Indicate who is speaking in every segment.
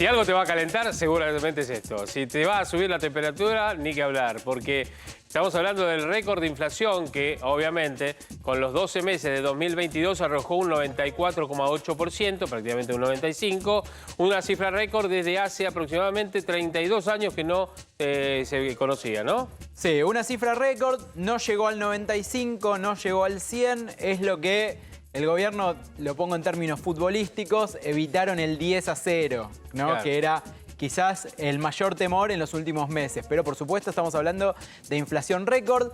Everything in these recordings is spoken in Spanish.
Speaker 1: Si algo te va a calentar, seguramente es esto. Si te va a subir la temperatura, ni que hablar, porque estamos hablando del récord de inflación que, obviamente, con los 12 meses de 2022 arrojó un 94,8%, prácticamente un 95%, una cifra récord desde hace aproximadamente 32 años que no se conocía, ¿no?
Speaker 2: Sí, una cifra récord, no llegó al 95, no llegó al 100, es lo que el gobierno, lo pongo en términos futbolísticos, evitaron el 10-0, ¿no?
Speaker 1: Claro.
Speaker 2: Que era quizás el mayor temor en los últimos meses. Pero por supuesto estamos hablando de inflación récord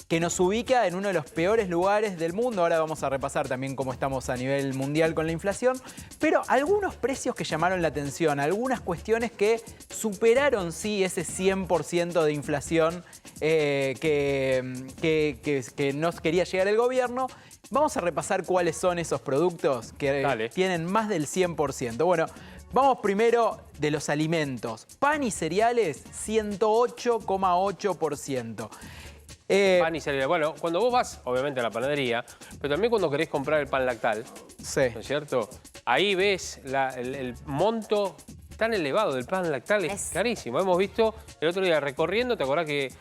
Speaker 2: que nos ubica en uno de los peores lugares del mundo. Ahora vamos a repasar también cómo estamos a nivel mundial con la inflación. Pero algunos precios que llamaron la atención, algunas cuestiones que superaron, sí, ese 100% de inflación que nos quería llegar el gobierno. Vamos a repasar cuáles son esos productos que tienen más del 100%. Bueno, vamos primero de los alimentos. Pan y cereales, 108,8%.
Speaker 1: Pan y cereales. Bueno, cuando vos vas, obviamente, a la panadería, pero también cuando querés comprar el pan lactal,
Speaker 2: Sí.
Speaker 1: ¿no es cierto? Ahí ves el monto tan elevado del pan lactal, es carísimo. Hemos visto el otro día recorriendo, ¿te acordás que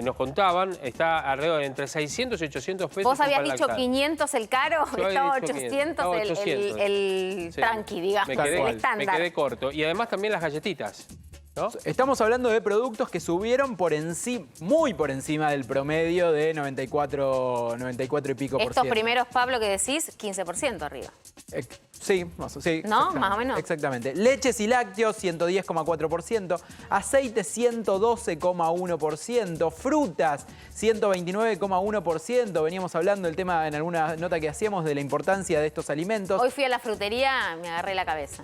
Speaker 1: nos contaban? Está alrededor de entre 600 y 800 pesos.
Speaker 3: ¿Vos habías
Speaker 1: el pan
Speaker 3: dicho
Speaker 1: lactal.
Speaker 3: 500 el caro?
Speaker 1: Yo había
Speaker 3: Estaba
Speaker 1: dicho
Speaker 3: 800,
Speaker 1: 500.
Speaker 3: el
Speaker 1: Sí.
Speaker 3: tranqui, digamos,
Speaker 1: Me quedé,
Speaker 3: el
Speaker 1: me
Speaker 3: estándar.
Speaker 1: quedé corto. Y además también las galletitas, ¿no?
Speaker 2: Estamos hablando de productos que subieron por encima, muy por encima del promedio de 94 y pico por
Speaker 3: Estos
Speaker 2: ciento.
Speaker 3: primeros, Pablo, que decís, 15% arriba.
Speaker 2: Sí, sí.
Speaker 3: ¿No? Más o menos.
Speaker 2: Exactamente. Leches y lácteos, 110,4%. Aceite, 112,1%. Frutas, 129,1%. Veníamos hablando del tema en alguna nota que hacíamos de la importancia de estos alimentos.
Speaker 3: Hoy fui a la frutería, me agarré la cabeza.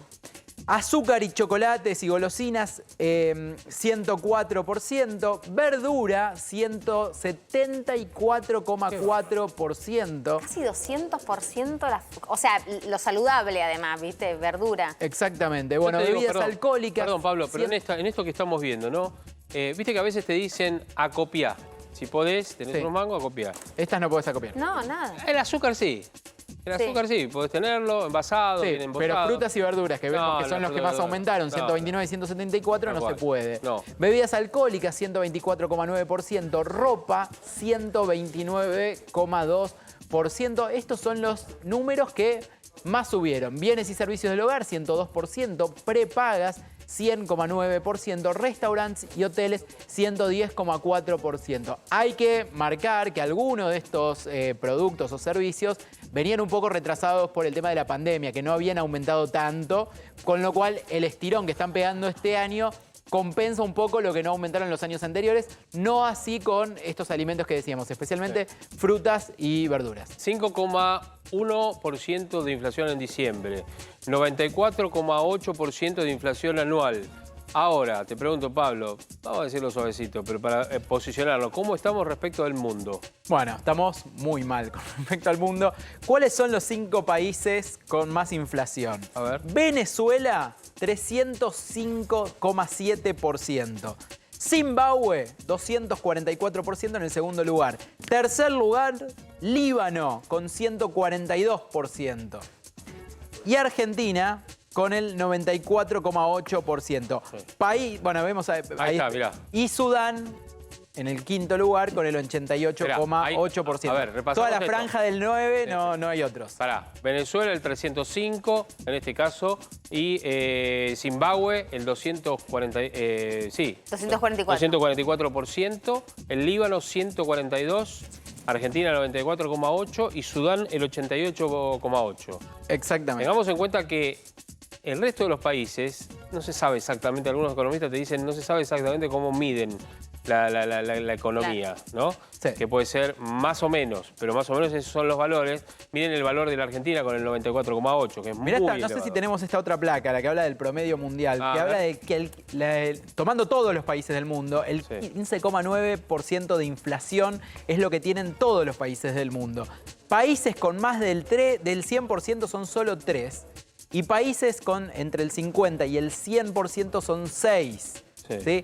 Speaker 2: Azúcar y chocolates y golosinas, 104%. Verdura, 174,4%.
Speaker 3: Casi 200%, o sea, lo saludable además, ¿viste? Verdura.
Speaker 2: Exactamente. Bueno,
Speaker 1: Yo te digo,
Speaker 2: bebidas alcohólicas.
Speaker 1: Perdón, Pablo, pero en esto que estamos viendo, ¿no? Viste que a veces te dicen acopiá. Si podés, tenés unos mangos, acopiá.
Speaker 2: Estas no podés acopiar.
Speaker 3: No, nada.
Speaker 1: El azúcar sí. El azúcar sí, podés tenerlo envasado, bien embotado.
Speaker 2: Pero frutas y verduras, que vemos que son los que más aumentaron, 129 y 174, no se puede.
Speaker 1: No.
Speaker 2: Bebidas alcohólicas, 124,9%. Ropa, 129,2%. Estos son los números que más subieron. Bienes y servicios del hogar, 102%. Prepagas, 100,9%, restaurantes y hoteles 110,4%. Hay que marcar que algunos de estos productos o servicios venían un poco retrasados por el tema de la pandemia, que no habían aumentado tanto, con lo cual el estirón que están pegando este año compensa un poco lo que no aumentaron los años anteriores, no así con estos alimentos que decíamos, especialmente frutas y verduras.
Speaker 1: 5,1% de inflación en diciembre, 94,8% de inflación anual. Ahora, te pregunto, Pablo, vamos a decirlo suavecito, pero para posicionarlo, ¿cómo estamos respecto del mundo?
Speaker 2: Bueno, estamos muy mal con respecto al mundo. ¿Cuáles son los 5 países con más inflación?
Speaker 1: A ver.
Speaker 2: Venezuela, 305,7%. Zimbabue, 244% en el segundo lugar. Tercer lugar, Líbano, con 142%. Y Argentina, con el 94,8%. País, bueno, vemos ahí
Speaker 1: está, mirá.
Speaker 2: Y Sudán, en el quinto lugar, con el 88,8%.
Speaker 1: A ver, repasamos
Speaker 2: toda la
Speaker 1: esto.
Speaker 2: franja del 9, no hay otros.
Speaker 1: Pará, Venezuela el 305, en este caso, y Zimbabue el 244%, el Líbano 142%, Argentina el 94,8% y Sudán el 88,8%.
Speaker 2: Exactamente.
Speaker 1: Tengamos en cuenta que el resto de los países, no se sabe exactamente, algunos economistas te dicen, no se sabe exactamente cómo miden la economía, ¿no?
Speaker 2: Sí.
Speaker 1: Que puede ser más o menos, pero más o menos esos son los valores. Miren el valor de la Argentina con el 94,8, que es
Speaker 2: Mirá,
Speaker 1: muy
Speaker 2: no sé
Speaker 1: elevado.
Speaker 2: si tenemos esta otra placa, la que habla del promedio mundial, que habla de que tomando todos los países del mundo, el 15,9% de inflación es lo que tienen todos los países del mundo. Países con más del 100% son solo 3. Y países con entre el 50 y el 100% son 6. ¿Sí?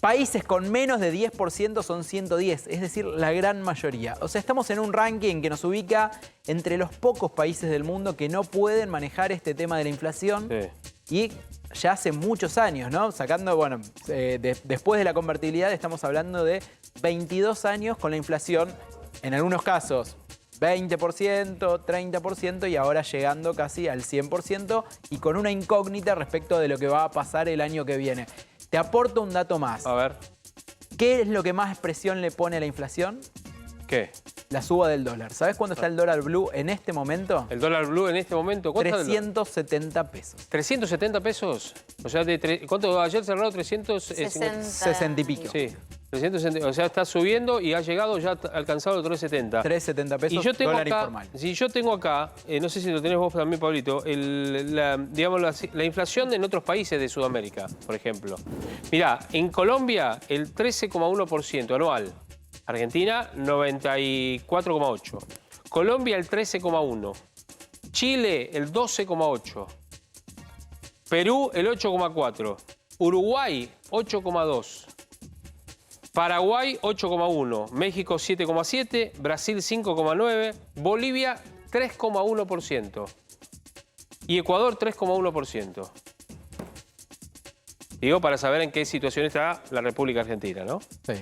Speaker 2: Países con menos de 10% son 110, es decir, la gran mayoría. O sea, estamos en un ranking que nos ubica entre los pocos países del mundo que no pueden manejar este tema de la inflación.
Speaker 1: Sí.
Speaker 2: y ya hace muchos años, ¿no? Sacando, bueno, después de la convertibilidad estamos hablando de 22 años con la inflación, en algunos casos 20%, 30% y ahora llegando casi al 100% y con una incógnita respecto de lo que va a pasar el año que viene. Te aporto un dato más.
Speaker 1: A ver,
Speaker 2: ¿Qué es lo que más presión le pone a la inflación?
Speaker 1: ¿qué?
Speaker 2: La suba del dólar. ¿Sabes cuánto está el dólar blue en este momento?
Speaker 1: ¿El dólar blue en este momento? ¿Cuánto?
Speaker 2: 370 pesos.
Speaker 1: ¿370 pesos? O sea, ¿cuánto? Ayer cerró 360.
Speaker 2: 60 y pico.
Speaker 1: Sí, 360, o sea, está subiendo y ha llegado, ya ha alcanzado los 370.
Speaker 2: 370 pesos,
Speaker 1: Y yo tengo
Speaker 2: dólar
Speaker 1: acá,
Speaker 2: informal.
Speaker 1: si yo tengo acá, no sé si lo tenés vos también, Pablito, digamos, la inflación en otros países de Sudamérica, por ejemplo. Mirá, en Colombia el 13,1% anual. Argentina, 94,8%. Colombia, el 13,1%. Chile, el 12,8%. Perú, el 8,4%. Uruguay, 8,2%. Paraguay, 8,1%. México, 7,7%. Brasil, 5,9%. Bolivia, 3,1%. Y Ecuador, 3,1%. Digo, para saber en qué situación está la República Argentina, ¿no?
Speaker 2: Sí.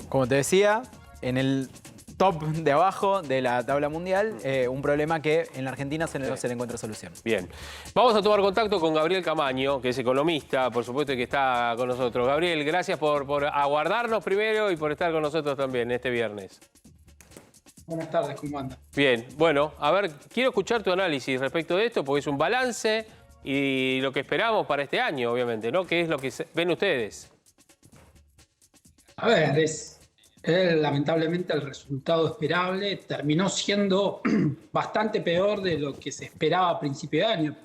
Speaker 2: Como te decía, en el top de abajo de la tabla mundial, un problema que en la Argentina no se le encuentra solución.
Speaker 1: Bien. Vamos a tomar contacto con Gabriel Camaño, que es economista, por supuesto, y que está con nosotros. Gabriel, gracias por aguardarnos primero y por estar con nosotros también este viernes.
Speaker 4: Buenas tardes, ¿cómo anda?
Speaker 1: Bien, bueno, a ver, quiero escuchar tu análisis respecto de esto, porque es un balance y lo que esperamos para este año, obviamente, ¿no? ¿Qué es lo que ven ustedes?
Speaker 4: A ver, es lamentablemente el resultado esperable terminó siendo bastante peor de lo que se esperaba a principio de año.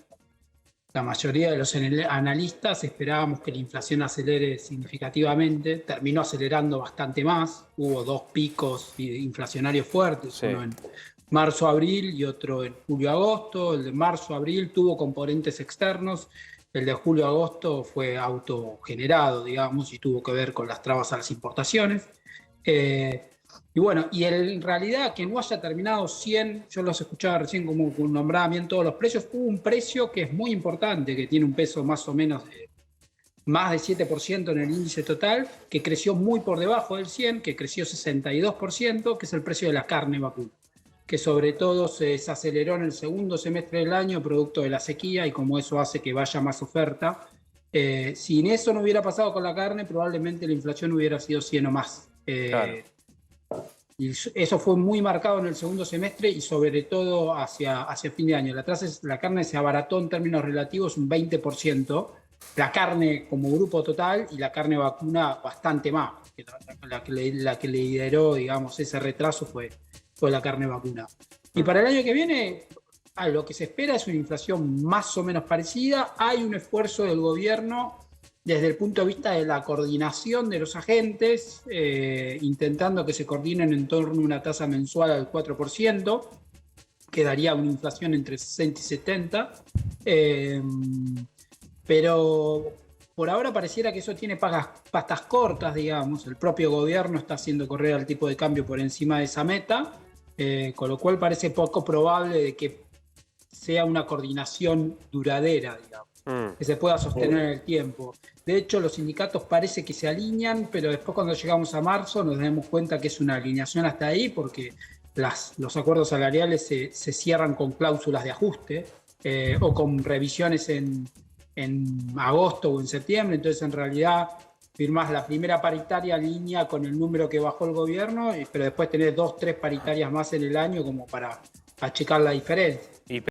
Speaker 4: La mayoría de los analistas esperábamos que la inflación acelere significativamente, terminó acelerando bastante más, hubo dos picos inflacionarios fuertes,
Speaker 1: Sí.
Speaker 4: uno en marzo-abril y otro en julio-agosto. El de marzo-abril tuvo componentes externos, el de julio-agosto fue autogenerado, digamos, y tuvo que ver con las trabas a las importaciones. Y bueno, y en realidad que no haya terminado 100, yo los escuchaba recién como nombraban bien todos los precios, hubo un precio que es muy importante, que tiene un peso más o menos de más de 7% en el índice total, que creció muy por debajo del 100, que creció 62%, que es el precio de la carne vacuna, que sobre todo se desaceleró en el segundo semestre del año producto de la sequía y como eso hace que vaya más oferta. Si eso no hubiera pasado con la carne, probablemente la inflación hubiera sido 100 o más.
Speaker 1: Claro.
Speaker 4: Y eso fue muy marcado en el segundo semestre y sobre todo hacia fin de año. La carne se abarató en términos relativos un 20%, la carne como grupo total y la carne vacuna bastante más. La que lideró, digamos, ese retraso fue la carne vacuna. Y para el año que viene, lo que se espera es una inflación más o menos parecida. Hay un esfuerzo del gobierno desde el punto de vista de la coordinación de los agentes, intentando que se coordinen en torno a una tasa mensual al 4%, que daría una inflación entre 60 y 70. Pero por ahora pareciera que eso tiene pastas cortas, digamos. El propio gobierno está haciendo correr al tipo de cambio por encima de esa meta, con lo cual parece poco probable de que sea una coordinación duradera, digamos, que se pueda sostener en el tiempo. De hecho, los sindicatos parece que se alinean, pero después cuando llegamos a marzo nos damos cuenta que es una alineación hasta ahí, porque los acuerdos salariales se cierran con cláusulas de ajuste o con revisiones en agosto o en septiembre. Entonces, en realidad, firmás la primera paritaria línea con el número que bajó el gobierno, pero después tenés 2, 3 paritarias más en el año como para achicar la diferencia.